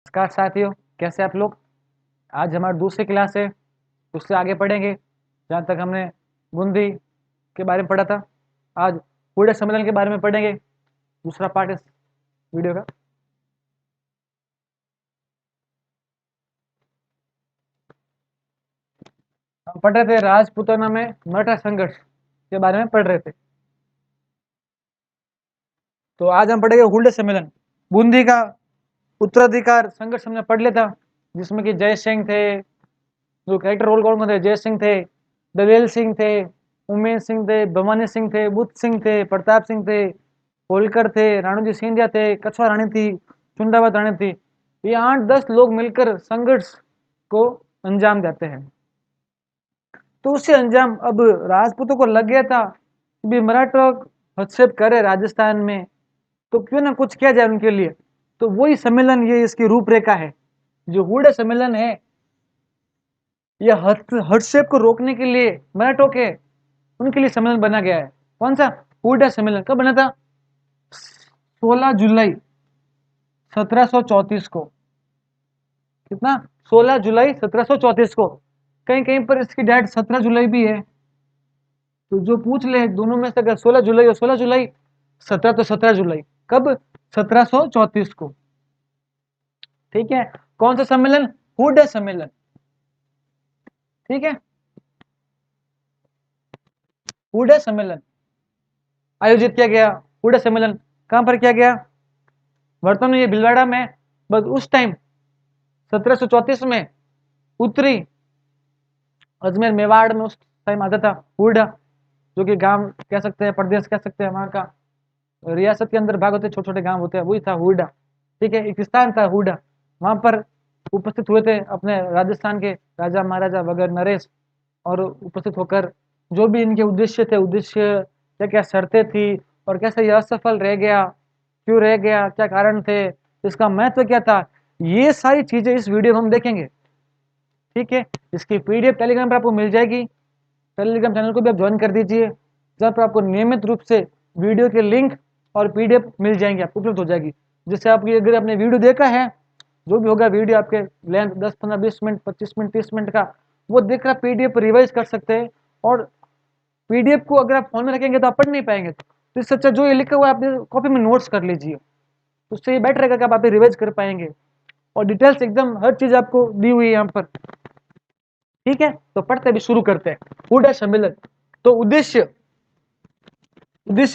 नमस्कार साथियों, कैसे आप लोग। आज हमारी दूसरी क्लास है, उससे आगे पढ़ेंगे जहाँ तक हमने बूंदी के बारे में पढ़ा था। आज कूड़े सम्मेलन के बारे में पढ़ेंगे, दूसरा पार्ट इस वीडियो का। हम पढ़ रहे थे राजपूताना में मराठा संघर्ष के बारे में पढ़ रहे थे। तो आज हम पढ़ेंगे हुल्डे सम्मेलन, बूंदी का उत्तराधिकार संघर्ष हमने पढ़ लिया था, जिसमें कि जय सिंह थे, जो कैरेक्टर रोल कौन थे, जय सिंह थे, दलेल सिंह थे, उमेश सिंह थे, भवानी सिंह थे, बुद्ध सिंह थे, प्रताप सिंह थे, होलकर थे, राणोजी सिंधिया थे, कछवा रानी थी, चुंडावत रानी थी। ये 8-10 लोग मिलकर संघर्ष को अंजाम देते हैं। तो उससे अंजाम अब राजपूतों को लग गया था कि भी मराठा हस्तक्षेप करे राजस्थान में, तो क्यों ना कुछ किया जाए उनके लिए। तो वही सम्मेलन, ये इसकी रूपरेखा है। जो हुडा सम्मेलन है, यह हस्तक्षेप को रोकने के लिए मराठों के उनके लिए सम्मेलन बना गया है। कौन सा हुडा सम्मेलन कब बना था? 16 जुलाई 1734 को। कितना? 16 जुलाई 1734 को। कहीं कहीं पर इसकी डेट 17 जुलाई भी है, तो जो पूछ ले दोनों में से, अगर 16 जुलाई और 16 जुलाई 17 तो 17 जुलाई कब? 1734 को। ठीक है। कौन सा सम्मेलन? हुडा सम्मेलन। ठीक है, हुडा सम्मेलन आयोजित किया गया। हुडा सम्मेलन कहां पर किया गया? वर्तमान में ये भिलवाड़ा में, बस उस टाइम 1734 में उत्तरी अजमेर मेवाड़ में उस टाइम आता था हुडा, जो कि गांव कह सकते हैं, प्रदेश कह सकते हैं, वहां का रियासत के अंदर भाग होते, छोटे छोटे गांव होते हैं, वही था हुडा। ठीक है, एक स्थान था हुडा, वहां पर उपस्थित हुए थे अपने राजस्थान के राजा महाराजा वगैरह नरेश, और उपस्थित होकर जो भी इनके उद्देश्य थे, उद्देश्य क्या क्या शर्तें थी, और कैसे यह असफल रह गया, क्यों रह गया, क्या कारण थे, इसका महत्व क्या था, ये सारी चीजें इस वीडियो में हम देखेंगे। ठीक है, इसकी पीडीएफ टेलीग्राम पर आपको मिल जाएगी। टेलीग्राम चैनल को भी आप ज्वाइन कर दीजिए, जहाँ पर आपको नियमित रूप से वीडियो के लिंक और पीडीएफ मिल जाएंगे, आपको उपलब्ध हो जाएगी। जिससे आपकी, अगर आपने वीडियो देखा है, जो भी होगा वीडियो आपके लेंथ 10, 15, 20 मिनट, 25 मिनट, 30 मिनट का, वो देखकर आप पीडीएफ रिवाइज कर सकते हैं। और पीडीएफ को अगर आप फोन में रखेंगे तो आप पढ़ नहीं पाएंगे, तो इससे अच्छा जो ये लिखा हुआ है आप कॉपी में नोट्स कर लीजिए, तो उससे ये बेटर रहेगा कि आप रिवाइज कर पाएंगे। और डिटेल्स एकदम हर चीज आपको दी हुई है यहाँ पर। ठीक है, तो पढ़ते भी शुरू करते हैं। हुडा सम्मेलन। तो उद्देश्य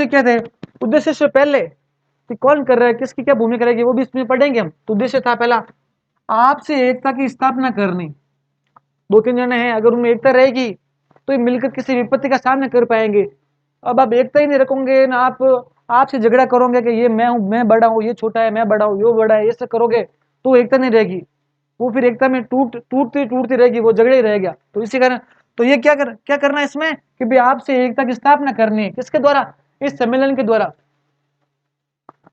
क्या थे? उद्देश्य से पहले कि कौन कर रहा है, किसकी क्या भूमिका रहेगी, वो भी इसमें पढ़ेंगे हम। तो उद्देश्य था पहला, आपसे एकता की स्थापना करनी। 2-3 जने हैं, अगर उनमें एकता रहेगी तो ये मिलकर किसी विपत्ति का सामना कर पाएंगे। अब आप एकता ही नहीं रखोगे ना, आप आपसे झगड़ा करोगे कि ये मैं हूं, मैं बड़ा हूं, ये छोटा है, मैं बड़ा हूं, ये बड़ा है, ऐसा करोगे तो एकता नहीं रहेगी। वो फिर एकता में टूटती रहेगी, वो झगड़े ही रहेगा। तो इसी कारण, तो ये क्या करना है इसमें कि भाई आपसे एकता की स्थापना करनी है। किसके द्वारा? इस सम्मेलन के द्वारा।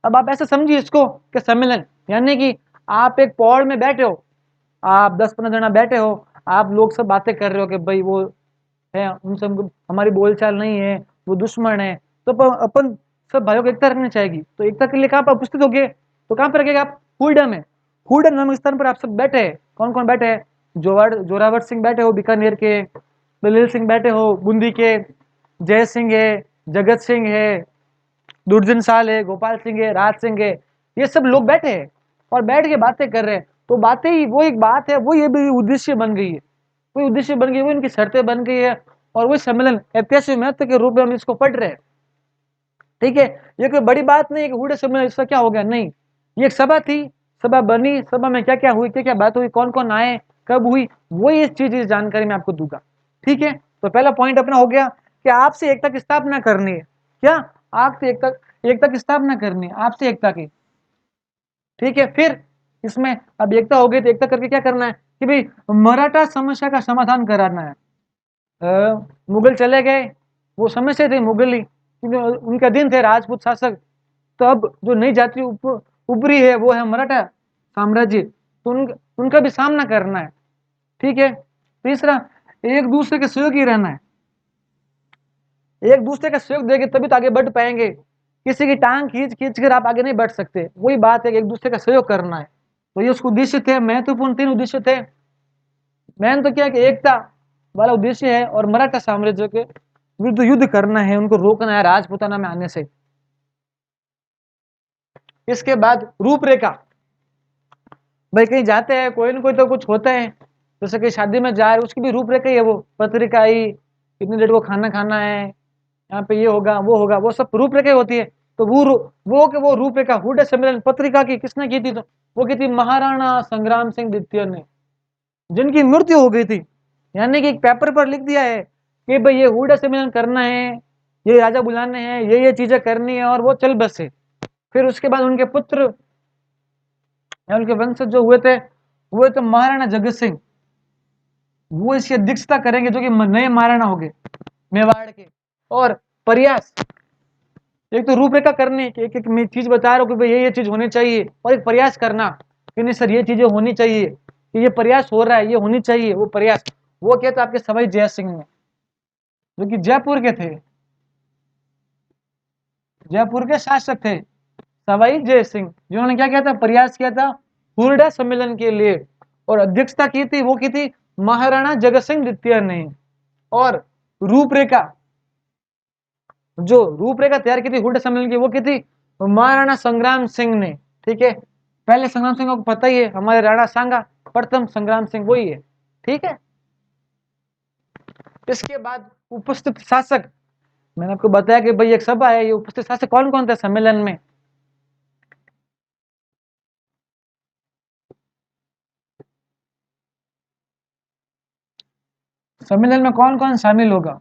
अब आप ऐसे समझिए इसको कि सम्मेलन यानी कि आप एक पॉड में बैठे हो, आप 10-15 जना बैठे हो, आप लोग सब बातें कर रहे हो कि भाई वो है, उनसे हमारी बोलचाल नहीं है, वो दुश्मन है, तो अपन सब भाइयों को एकता रखनी चाहिए। तो एकता के लिए कहाँ पर उपस्थित हो गए? तो कहाँ पर रखेगा आप? हुडा में। हुडा नामक स्थान पर आप सब बैठे हैं। कौन कौन बैठे हैं? जोरावर सिंह बैठे हो बीकानेर के, दलील सिंह बैठे हो बूंदी के, जय सिंह है, जगत सिंह है, दुर्जन साल है, गोपाल सिंह है, राज सिंह है, ये सब लोग बैठे हैं और बैठ के बातें कर रहे हैं। तो बातें ही वो एक बात है, वो ये भी उद्देश्य बन गई है, कोई उद्देश्य बन गई, वो इनकी शर्तें बन गई है, और वही सम्मेलन ऐतिहासिक महत्व के रूप में हम इसको पढ़ रहे हैं। ठीक है, ये कोई बड़ी बात नहीं है कि हुडा सम्मेलन इसका क्या हो गया, नहीं, ये एक सभा थी, सभा बनी, सभा में क्या क्या हुई, क्या क्या बात हुई, कौन कौन आए, कब हुई, वही इस चीज, इस जानकारी मैं आपको दूंगा। ठीक है, तो पहला पॉइंट अपना हो गया कि आपसे एकता की स्थापना करनी है। क्या? आपसे एकता की स्थापना करनी है, आपसे एकता की। ठीक है, फिर इसमें अब एकता हो गई तो एकता करके क्या करना है कि भाई मराठा समस्या का समाधान कराना है। मुगल चले गए, वो समस्या थी मुगल ही, क्योंकि उनका दिन थे राजपूत शासक। तो अब जो नई जाति उभरी है वो है मराठा साम्राज्य, तो उनका भी सामना करना है। ठीक है, तीसरा, एक दूसरे के सहयोगी रहना है। एक दूसरे का सहयोग देंगे तभी तो आगे बढ़ पाएंगे, किसी की टांग खींच खींच कर आप आगे नहीं बढ़ सकते। वही बात है कि एक दूसरे का सहयोग करना है। तो ये उसके उद्देश्य थे, महत्वपूर्ण 3 उद्देश्य थे। मैन तो क्या है कि एकता वाला उद्देश्य है और मराठा साम्राज्य के विरुद्ध युद्ध करना है, उनको रोकना है राजपूताना में आने से। इसके बाद रूपरेखा, भाई कहीं जाते हैं कोई ना कोई तो कुछ होता है, जैसे कि शादी में जा रहे उसकी भी रूपरेखा ही है, वो पत्रिका आई, इतनी देर को खाना खाना है, यहाँ पे ये होगा वो होगा, वो सब रूपरेखा होती है। तो वो रूपरेखा हुडा सम्मेलन पत्रिका की किसने की थी? तो वो की थी महाराणा संग्राम सिंह द्वितीय ने, जिनकी मृत्यु हो गई थी। यानी कि एक पेपर पर लिख दिया है कि भाई ये हुडा सम्मेलन करना है, ये राजा बुलाने हैं, ये चीजें करनी है, और वो चल बसे। फिर उसके बाद उनके पुत्र या उनके वंशज जो हुए तो महाराणा जगत सिंह, वो इसकी अध्यक्षता करेंगे, जो कि नए महाराणा हो गए मेवाड़ के। और प्रयास, एक तो रूपरेखा करनी कि एक एक मैं चीज बता रहा हूँ कि भाई ये चीज होनी चाहिए, और एक प्रयास करना कि नहीं सर ये चीजें होनी चाहिए, कि ये प्रयास हो रहा है, ये होनी चाहिए वो प्रयास। वो क्या था आपके सवाई जय सिंह ने, जो कि जयपुर के थे, जयपुर के शासक थे सवाई जय सिंह, जिन्होंने क्या किया था? प्रयास किया था हुरडा सम्मेलन के लिए, और अध्यक्षता की थी वो की थी महाराणा जगत सिंह द्वितीय ने। और रूपरेखा, जो रूपरेखा तैयार की थी हुरडा सम्मेलन की, वो की थी महाराणा संग्राम सिंह ने। ठीक है, पहले संग्राम सिंह को पता ही है, हमारे राणा सांगा, प्रथम संग्राम सिंह वही है। ठीक है, इसके बाद उपस्थित शासक, मैंने आपको बताया कि भाई एक सभा है, ये उपस्थित शासक कौन कौन थे सम्मेलन में? सम्मेलन में कौन कौन शामिल होगा?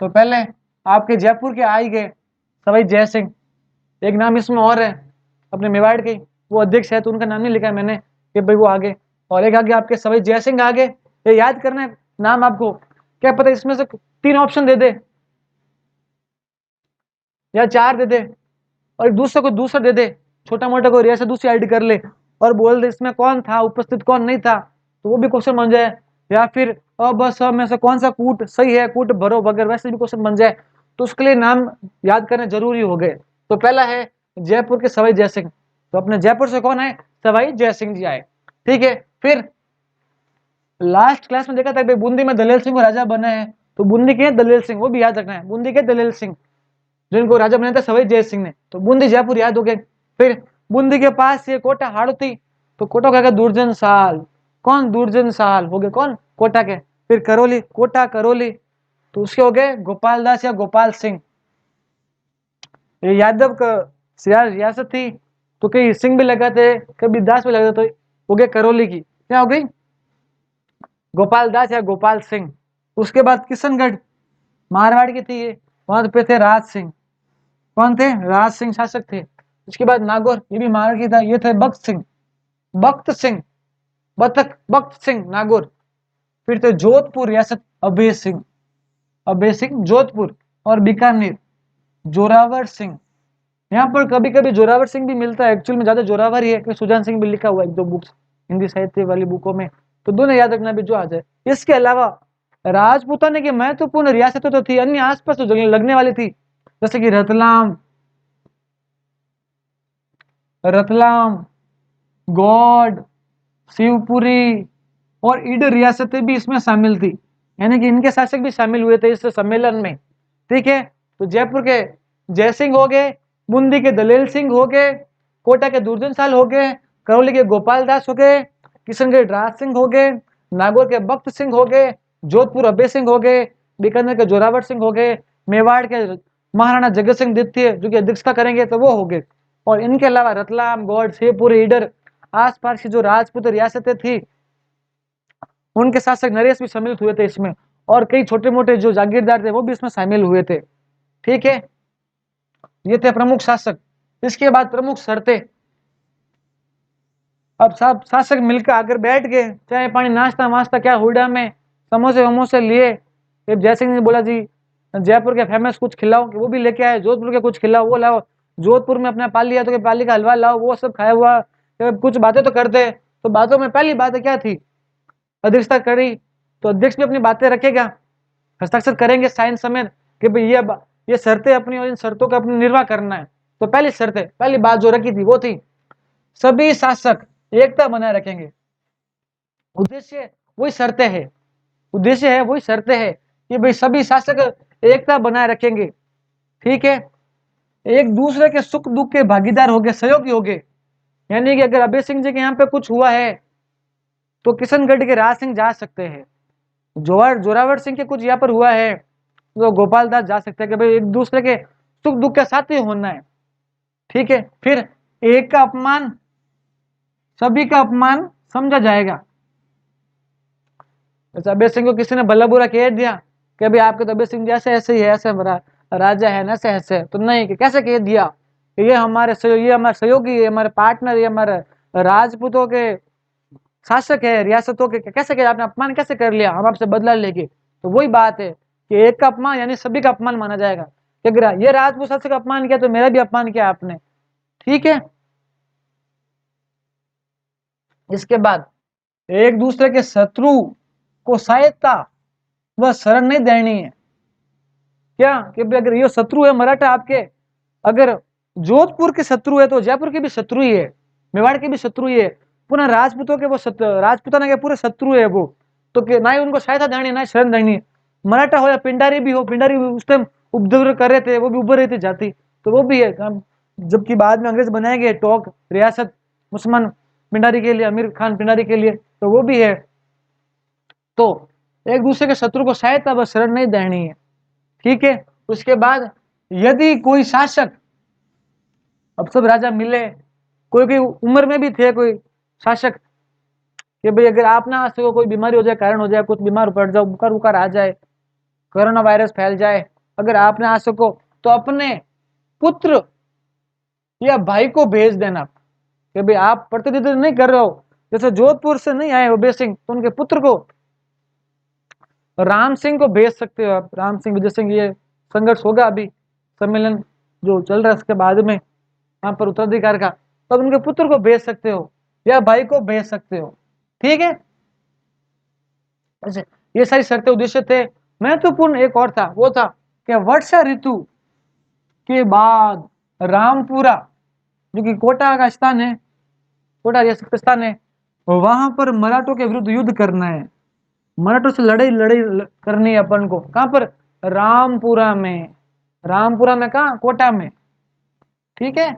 तो पहले आपके जयपुर के आई गए सवाई जय सिंह, एक नाम इसमें और है अपने मेवाड़ के, वो अध्यक्ष है तो उनका नाम नहीं लिखा है मैंने कि भाई वो आगे। और एक आगे आपके सवाई जय सिंह आगे, ये याद करना है नाम आपको। क्या पता इसमें से 3 ऑप्शन दे दे या 4 दे दे, और एक दूसरे को दूसरा दे दे, छोटा मोटा कोई रियासत दूसरी ऐड कर ले और बोल दे इसमें कौन था उपस्थित कौन नहीं था, तो वो भी क्वेश्चन बन जाए। या फिर बस में से कौन सा कूट सही है, कूट भरो वगैरह, वैसे भी क्वेश्चन बन जाए। तो उसके लिए नाम याद करने जरूरी हो गए। तो पहला है जयपुर के सवाई जय सिंह, तो अपने जयपुर से कौन है? सवाई जय सिंह जी आए। ठीक है, फिर लास्ट क्लास में देखा था भाई बूंदी में दलेल सिंह को राजा बना है, तो बूंदी के दलेल सिंह, वो भी याद रखना है, बूंदी के दलेल सिंह जिनको राजा बनाया था सवाई जय सिंह ने। तो बूंदी जयपुर याद हो गए। फिर बूंदी के पास ये कोटा हाड़ती, तो कोटा का दुर्जन साल, कौन? दुर्जन साल हो गए कौन? कोटा के। फिर करौली, कोटा करौली, तो उसके हो गए गोपाल दास या गोपाल सिंह। ये यादव का रियासत थी, तो कई सिंह भी लगाते, कभी दास भी लगाते, तो हो गए करौली की, क्या हो गई? गोपाल दास या गोपाल सिंह। उसके बाद किशनगढ़ मारवाड़ की थी ये, वहां पे थे राज सिंह, कौन थे? राज सिंह शासक थे। उसके बाद नागौर, ये भी मारवाड़ की था, ये थे बख्त सिंह, बख्त सिंह, बतख बख्त सिंह नागौर। फिर थे जोधपुर रियासत अभय सिंह, अभय सिंह जोधपुर। और बीकानेर जोरावर सिंह, यहाँ पर कभी कभी जोरावर सिंह भी मिलता है, एक्चुअल में ज्यादा जोरावर ही है, कि सुजान सिंह भी लिखा हुआ है 1-2 बुक्स हिंदी साहित्य वाली बुकों में, तो दोनों याद रखना भी जो आ जाए। इसके अलावा राजपूताने की महत्वपूर्ण रियासतें तो थी, अन्य आसपास तो जगह लगने वाली थी, जैसे कि रतलाम, रतलाम, गौड़, शिवपुरी और ईडर रियासतें भी इसमें शामिल थी, यानी कि इनके शासक भी शामिल हुए थे इस सम्मेलन में। ठीक है, तो जयपुर के जय सिंह हो गए, बूंदी के दलेल सिंह हो गए, कोटा के दुर्जन साल हो गए, करौली के गोपाल दास हो गए, किशनगढ़ राज सिंह हो गए, नागौर के बख्त सिंह हो गए, जोधपुर अभय सिंह हो गए, बीकानेर के जोरावर सिंह हो गए, मेवाड़ के महाराणा जगत सिंह द्वितीय जो कि अध्यक्षता करेंगे तो वो हो गए। और इनके अलावा रतलाम, गौड़, शिवपुरी, ईडर आसपास की जो राजपूत रियासतें थी, उनके शासक नरेश भी सम्मिलित हुए थे इसमें, और कई छोटे मोटे जो जागीरदार थे वो भी इसमें शामिल हुए थे। ठीक है, ये थे प्रमुख शासक। इसके बाद प्रमुख शर्तें, अब सब शासक मिलकर आकर बैठ गए, चाय पानी नाश्ता वास्ता क्या हुडा में समोसे वमोसे लिए। फिर जयसिंह ने बोला जी जयपुर के फेमस कुछ खिलाओ, कि वो भी लेके आए, जोधपुर के कुछ खिलाओ, वो लाओ, जोधपुर में अपना पाली है तो पाली का हलवा लाओ, वो सब खाया हुआ। कुछ बातें तो करते, तो बातों में पहली बात क्या थी? अध्यक्षता करी, तो अध्यक्ष भी अपनी बातें रखेगा, हस्ताक्षर करेंगे साइन समेत कि भाई ये शर्तें अपनी और इन शर्तों का अपने निर्वाह करना है। तो पहली शर्त है, पहली बात जो रखी थी वो थी सभी शासक एकता बनाए रखेंगे। उद्देश्य वही शर्तें है, उद्देश्य है वही शर्तें है कि भाई सभी शासक एकता बनाए रखेंगे, ठीक है। एक दूसरे के सुख दुख के भागीदार होंगे, सहयोगी होंगे। यानी कि अगर अभय सिंह जी के यहाँ पे कुछ हुआ है तो किशनगढ़ के राज सिंह जा सकते हैं, जोरावर सिंह के कुछ यहाँ पर हुआ है तो गोपाल दास जा सकते हैं कि भाई एक दूसरे के सुख दुख के साथ ही होना है, ठीक है। फिर एक का अपमान सभी का अपमान समझा जाएगा। जैसे अभय सिंह को किसी ने भला बुरा कह दिया कि भाई आपके तो अभय सिंह जैसे ऐसे ही है, ऐसे राजा है ना, ऐसे ऐसे, तो नहीं कि कैसे कह दिया कि ये हमारे सहयोगी है, हमारे पार्टनर, ये हमारे राजपूतों के शासक है, रियासतों के, कैसे कह, आपने अपमान कैसे कर लिया, हम आपसे बदला लेंगे। तो वही बात है कि एक का अपमान यानी सभी का अपमान माना जाएगा कि अगर ये राजपूत शासक का अपमान किया तो मेरा भी अपमान किया आपने, ठीक है। इसके बाद एक दूसरे के शत्रु को सहायता व शरण नहीं देनी है। क्या कि अगर ये शत्रु है मराठा आपके, अगर जोधपुर के शत्रु है तो जयपुर के भी शत्रु ही है, मेवाड़ के भी शत्रु ही है, पुनः राजपूतों के वो राजपूताना के पूरे शत्रु है वो, तो ना ही उनको सहायता देनी ना शरण देनी। मराठा हो या पिंडारी भी हो, पिंडारी भी उस टाइम उपद्रव कर रहे थे, वो भी उभर रही थी जाति, तो वो भी है। जबकि बाद में अंग्रेज बनाए गए टोक रियासत मुसलमान पिंडारी के लिए, अमीर खान पिंडारी के लिए, तो वो भी है। तो एक दूसरे के शत्रु को सहायता व शरण नहीं देनी है, ठीक है। उसके बाद यदि कोई शासक, अब सब राजा मिले, कोई कोई उम्र में भी थे कोई शासक, कि भाई अगर आप ना आ सको, कोई बीमारी हो जाए, कारण हो जाए, कुछ बीमार पड़ जाओ, बुखार बुखार आ जाए, कोरोना वायरस फैल जाए, अगर आप ना आ सको तो अपने पुत्र या भाई को भेज देना कि भाई आप प्रतिनिधित्व नहीं कर रहे हो, जैसे जोधपुर से नहीं आए अभय सिंह तो उनके पुत्र को, राम सिंह को भेज सकते हो आप। राम सिंह विजय सिंह, ये संघर्ष होगा अभी, सम्मेलन जो चल रहा है उसके बाद में वहां पर उत्तराधिकार का, तब उनके पुत्र को भेज सकते हो या भाई को भेज सकते हो, ठीक है। ये सारी शर्तें उद्देश्य थे। महत्वपूर्ण एक और था, वो था कि वर्षा ऋतु के बाद रामपुरा, जो कि कोटा का स्थान है, कोटा रियासत का स्थान है, वहां पर मराठों के विरुद्ध युद्ध करना है, मराठों से लड़ाई करनी है अपन को। कहां पर? रामपुरा में। रामपुरा में कहा? कोटा में, ठीक है।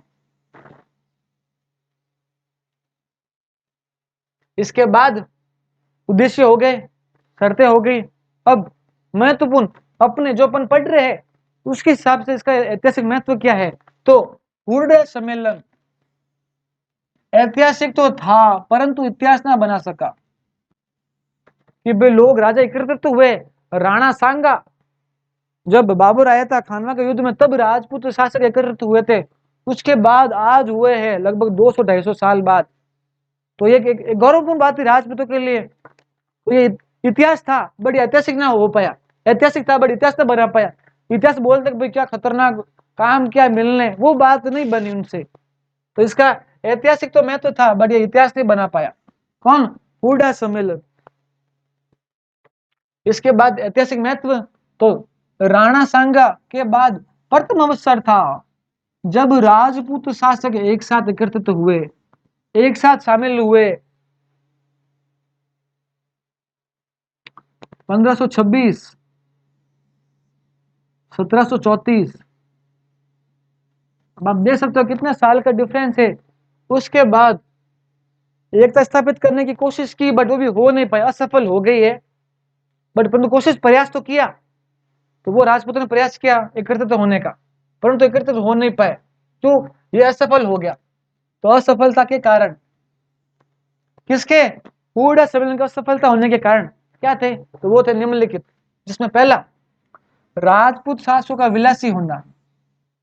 इसके बाद उद्देश्य हो गए, शर्तें हो गई। अब महत्वपूर्ण अपने जो अपन पढ़ रहे हैं उसके हिसाब से इसका ऐतिहासिक महत्व क्या है। तो हुरडा सम्मेलन ऐतिहासिक तो था परंतु इतिहास ना बना सका कि भाई लोग राजा एकत्रित तो हुए। राणा सांगा जब बाबर आया था खानवा के युद्ध में, तब राजपूत शासक एकत्रित हुए थे। उसके बाद आज हुए हैं लगभग 200-250 साल बाद। तो ये एक गौरवपूर्ण बात थी राजपूतों के लिए। तो ये इतिहास था बट ऐतिहासिक ना हो पाया, ऐतिहासिक था बट इतिहास ना बना पाया। इतिहास बोलते भाई क्या खतरनाक काम क्या मिलने, वो बात नहीं बनी उनसे। तो इसका ऐतिहासिक तो महत्व था बट ये इतिहास नहीं बना पाया। कौन? हुरडा सम्मेलन। इसके बाद ऐतिहासिक महत्व, तो राणा सांगा के बाद प्रथम अवसर था जब राजपूत शासक एक साथ एकत्रित हुए, एक साथ शामिल हुए। 1526, 1734। अब आप देख सकते हो कितने साल का डिफरेंस है। उसके बाद एकता स्थापित करने की कोशिश की बट वो भी हो नहीं पाया, असफल हो गई है। बट परंतु कोशिश प्रयास तो किया, तो वो राजपूतों ने प्रयास किया एकत्रित होने का, परंतु एकत्रित हो नहीं पाए, तो ये असफल हो गया। तो असफलता के कारण किसके? हुरडा सम्मेलन का असफलता होने के कारण क्या थे? तो वो थे निम्नलिखित, जिसमें पहला राजपूत शासकों का विलासी होना,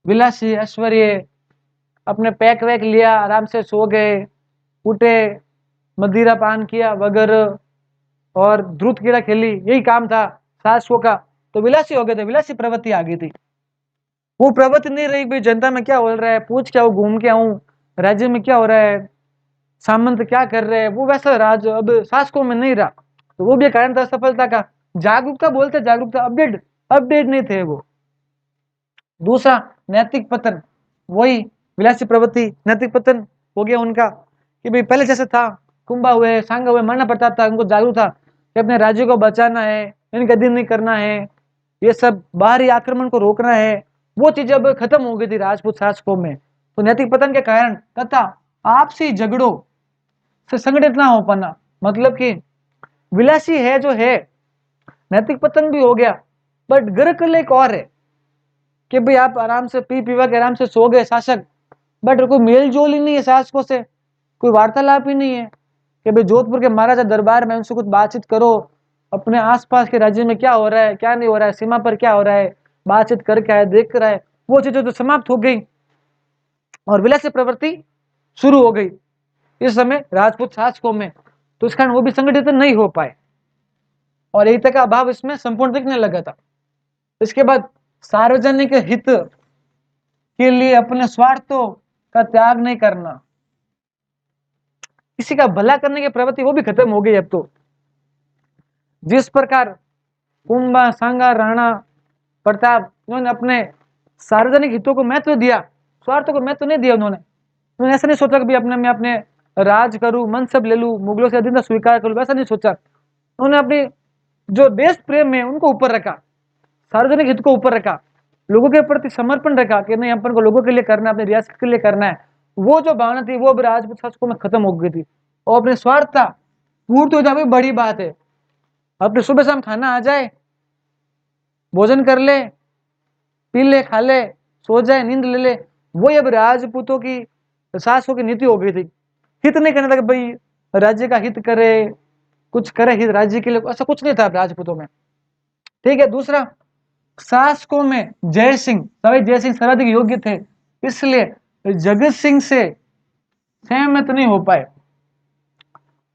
विलासी ऐश्वर्य, अपने पैक वैक लिया, आराम से सो गए, उठे, मदिरा पान किया वगैरह, और द्रुत क्रीड़ा खेली, यही काम था शासकों का। तो विलासी हो गए थे, विलासी प्रवृत्ति आ गई थी। वो प्रवृत्ति नहीं रही भाई जनता में क्या हो रहा है, पूछ क्या घूम के आऊं, राज्य में क्या हो रहा है, सामंत क्या कर रहे हैं, वो वैसा राज अब शासकों में नहीं रहा। तो वो भी कारण था सफलता का। जागरूकता बोलते, जागरूकता, अपडेट नहीं थे वो। दूसरा नैतिक पतन, वही विलासी प्रवृत्ति, नैतिक पतन हो गया उनका कि भाई पहले जैसे था, कुंभा हुए सांगा हुए मरना पड़ता था, उनको जागरूक था कि अपने राज्य को बचाना है, इनका दिन नहीं करना है, ये सब बाहरी आक्रमण को रोकना है। वो चीज अब खत्म हो गई थी राजपूत शासकों में। तो नैतिक पतन के कारण तथा आपसी झगड़ों से संगठित ना हो पाना, मतलब कि विलासी है जो है, नैतिक पतन भी हो गया, बट गर्क एक और है कि भाई आप आराम से पी पीवा के आराम से सो गए शासक, बट कोई मेल जोल ही नहीं है शासकों से, कोई वार्तालाप ही नहीं है कि भाई जोधपुर के महाराजा दरबार में उनसे कुछ बातचीत करो, अपने आसपास के राज्य में क्या हो रहा है क्या नहीं हो रहा है, सीमा पर क्या हो रहा है, बातचीत करके आए, देख कर आए। वो चीजें तो समाप्त हो गई और विलासी प्रवृत्ति शुरू हो गई इस समय राजपूत शासकों में। तो इस कारण वो भी संगठित नहीं हो पाए और एकता का अभाव इसमें संपूर्ण दिखने लगा था। इसके बाद सार्वजनिक हित के लिए अपने स्वार्थों का त्याग नहीं करना, किसी का भला करने की प्रवृत्ति वो भी खत्म हो गई अब तो। जिस प्रकार कुंभा सांगा राणा प्रताप उन्होंने अपने सार्वजनिक हितों को महत्व दिया, स्वार्थों को महत्व नहीं दिया उन्होंने ऐसा नहीं सोचा कि अपने मैं अपने राज करूं, मनसब ले लूं, मुगलों से अधीनता स्वीकार करूं, ऐसा नहीं सोचा। उन्होंने अपनी जो देश प्रेम है उनको ऊपर रखा, सार्वजनिक हित को ऊपर रखा, लोगों के प्रति समर्पण रखा कि नहीं अपन को लोगों के लिए करना है, अपने रियासत के लिए करना है। वो जो भावना थी वो भी राजपूत शासकों में खत्म हो गई थी और अपनी स्वार्थता पूर्ति हो जाए बड़ी बात है। अपने सुबह शाम खाना आ जाए, भोजन कर ले, पी ले, खा ले, सो जाए, नींद ले ले, वही अब राजपूतों की शासकों की नीति हो गई थी। हित नहीं करने लगे, भाई राज्य का हित करे, कुछ करे हित राज्य के लिए, ऐसा कुछ नहीं था राजपूतों में। ठीक है। दूसरा, शासकों में जय सिंह, सभी जय सिंह सर्वाधिक योग्य थे, इसलिए जगत सिंह से सहमत नहीं हो पाए।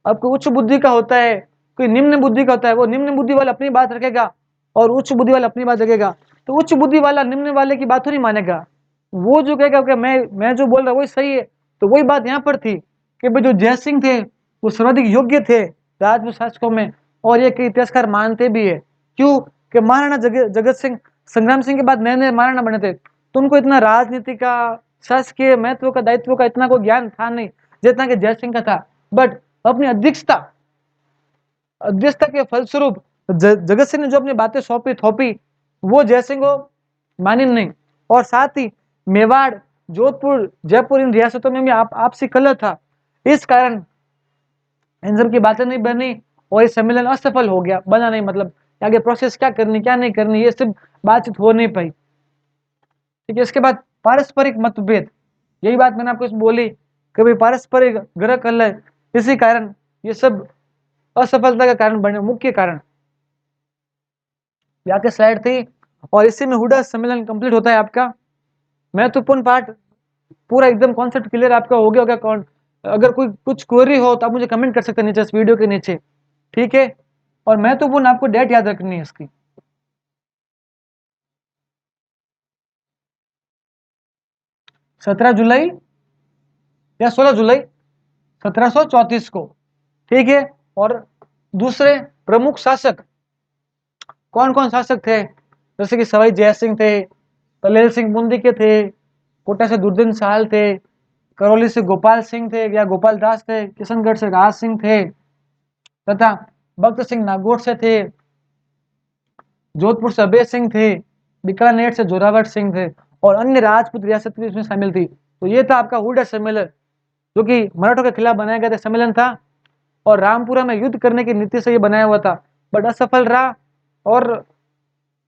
अब कोई उच्च बुद्धि का होता है, कोई निम्न बुद्धि का होता है, वो निम्न बुद्धि वाला अपनी बात रखेगा और उच्च बुद्धि वाला अपनी बात रखेगा। तो उच्च बुद्धि वाला निम्न वाले की बात नहीं मानेगा, वो जो कहेगा कि मैं जो बोल रहा हूँ वही सही है। तो वही बात यहाँ पर थी कि भाई जो जय सिंह थे वो सर्वाधिक योग्य थे राजपूत शासकों में, और ये इतिहासकार मानते भी है। क्यों? कि महाराणा जगत सिंह संग्राम सिंह के बाद नए नए महाराणा बने थे, तो उनको इतना राजनीति का, शासकीय महत्व का, दायित्व का इतना कोई ज्ञान था नहीं जितना कि जय सिंह का था। बट अपनी अध्यक्षता के फलस्वरूप जगत सिंह ने जो अपनी बातें सौंपी थोपी वो जय सिंह को मानी नहीं, और साथ ही मेवाड़, जोधपुर, जयपुर इन रियासतों में भी आपसी कलह था। इस कारण इन सब की बातें नहीं बनी और ये सम्मेलन असफल हो गया, बना नहीं, मतलब आगे प्रोसेस क्या करनी क्या नहीं करनी ये सब बातचीत हो नहीं पाई। ठीक है। इसके बाद पारस्परिक मतभेद, यही बात मैंने आपको बोली कि भाई पारस्परिक ग्रह कलह, इसी कारण ये सब असफलता का कारण बने, मुख्य कारण। आगे स्लाइड थी और इसी में हुडा सम्मेलन कंप्लीट होता है आपका। महत्वपूर्ण पार्ट पूरा एकदम कॉन्सेप्ट क्लियर आपका हो गया होगा। कौन अगर कोई कुछ क्वेरी हो तो आप मुझे कमेंट कर सकते हैं नीचे इस वीडियो के नीचे। ठीक है। और महत्वपूर्ण आपको डेट याद रखनी है इसकी, 17 जुलाई या 16 जुलाई 1734 को। ठीक है। और दूसरे प्रमुख शासक कौन कौन शासक थे? जैसे कि सवाई जय सिंह थे, तलेल सिंह बूंदी के थे, कोटा से दुर्जन साल थे, करौली से गोपाल सिंह थे या गोपाल दास थे, किशनगढ़ से राज सिंह थे, तथा भक्त सिंह नागौर से थे, जोधपुर से अभय सिंह थे, बीकानेर से जोरावर सिंह थे, और अन्य राजपूत रियासत भी इसमें शामिल थी। तो ये था आपका हुडा सम्मेलन, जो कि मराठों के खिलाफ बनाया गया था सम्मेलन था, और रामपुरा में युद्ध करने की नीति से ये बनाया हुआ था, बट असफल रहा। और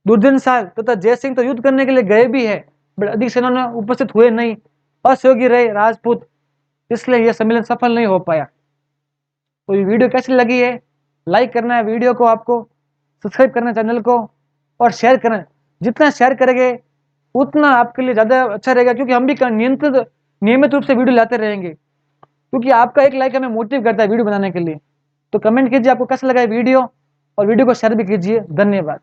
दुर्जन साल तथा जय सिंह तो युद्ध करने के लिए गए भी है, बट अधिक सेना में उपस्थित हुए नहीं, असहयोगी रहे राजपूत, इसलिए यह सम्मेलन सफल नहीं हो पाया। तो ये वीडियो कैसी लगी है? लाइक करना है वीडियो को, आपको सब्सक्राइब करना है चैनल को, और शेयर करना। जितना शेयर करेंगे उतना आपके लिए ज़्यादा अच्छा रहेगा, क्योंकि हम भी नियमित रूप से वीडियो लाते रहेंगे, क्योंकि आपका एक लाइक हमें मोटिव करता है वीडियो बनाने के लिए। तो कमेंट कीजिए आपको कैसा लगा वीडियो, और वीडियो को शेयर भी कीजिए। धन्यवाद।